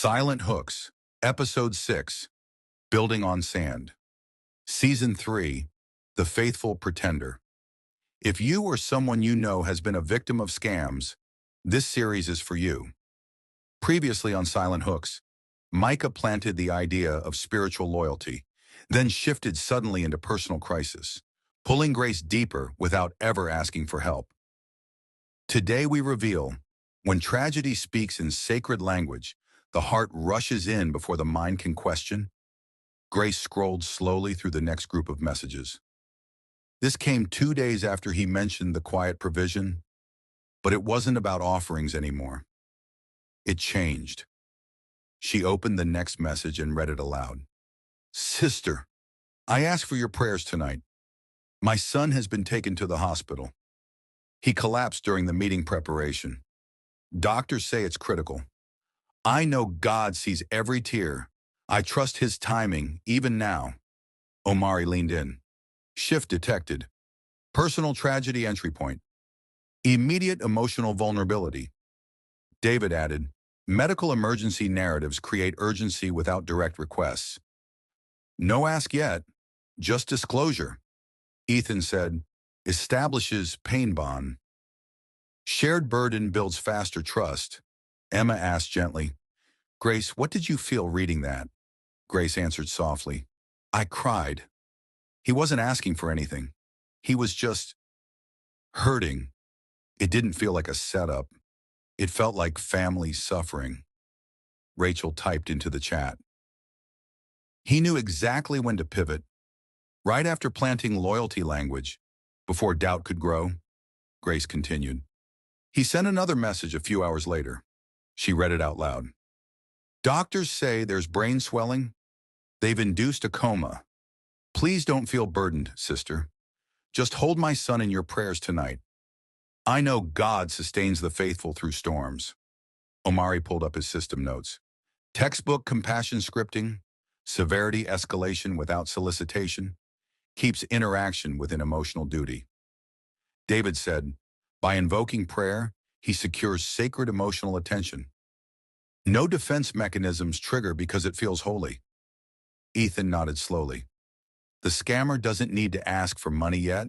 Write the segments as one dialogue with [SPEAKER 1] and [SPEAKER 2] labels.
[SPEAKER 1] Silent Hooks, Episode 6, Building on Sand. Season 3, The Faithful Pretender. If you or someone you know has been a victim of scams, this series is for you. Previously on Silent Hooks, Micah planted the idea of spiritual loyalty, then shifted suddenly into personal crisis, pulling Grace deeper without ever asking for help. Today we reveal, when tragedy speaks in sacred language, the heart rushes in before the mind can question. Grace scrolled slowly through the next group of messages. This came 2 days after he mentioned the quiet provision, but it wasn't about offerings anymore. It changed. She opened the next message and read it aloud. Sister, I ask for your prayers tonight. My son has been taken to the hospital. He collapsed during the meeting preparation. Doctors say it's critical. I know God sees every tear. I trust his timing, even now. Omari leaned in. Shift detected. Personal tragedy entry point. Immediate emotional vulnerability. David added, medical emergency narratives create urgency without direct requests. No ask yet, just disclosure. Ethan said, establishes pain bond. Shared burden builds faster trust. Emma asked gently, Grace, what did you feel reading that? Grace answered softly, I cried. He wasn't asking for anything. He was just hurting. It didn't feel like a setup. It felt like family suffering. Rachel typed into the chat. He knew exactly when to pivot, right after planting loyalty language, before doubt could grow. Grace continued. He sent another message a few hours later. She read it out loud. Doctors say there's brain swelling. They've induced a coma. Please don't feel burdened, sister. Just hold my son in your prayers tonight. I know God sustains the faithful through storms. Omari pulled up his system notes. Textbook compassion scripting, severity escalation without solicitation, keeps interaction within emotional duty. David said, by invoking prayer, he secures sacred emotional attention. No defense mechanisms trigger because it feels holy. Ethan nodded slowly. The scammer doesn't need to ask for money yet.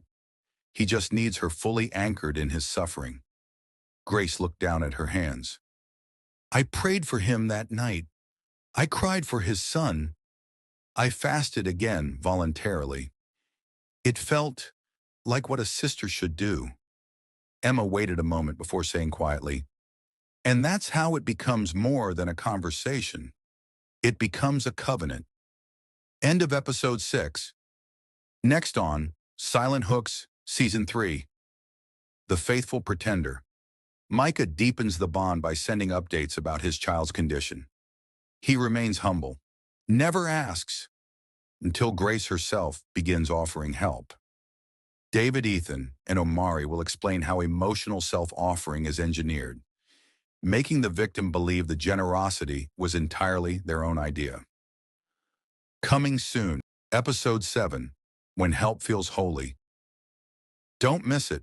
[SPEAKER 1] He just needs her fully anchored in his suffering. Grace looked down at her hands. I prayed for him that night. I cried for his son. I fasted again voluntarily. It felt like what a sister should do. Emma waited a moment before saying quietly, and that's how it becomes more than a conversation. It becomes a covenant. End of episode 6. Next on Silent Hooks, Season 3. The Faithful Pretender. Micah deepens the bond by sending updates about his child's condition. He remains humble, never asks, until Grace herself begins offering help. David, Ethan, and Omari will explain how emotional self-offering is engineered, making the victim believe the generosity was entirely their own idea. Coming soon, Episode 7, When Help Feels Holy. Don't miss it.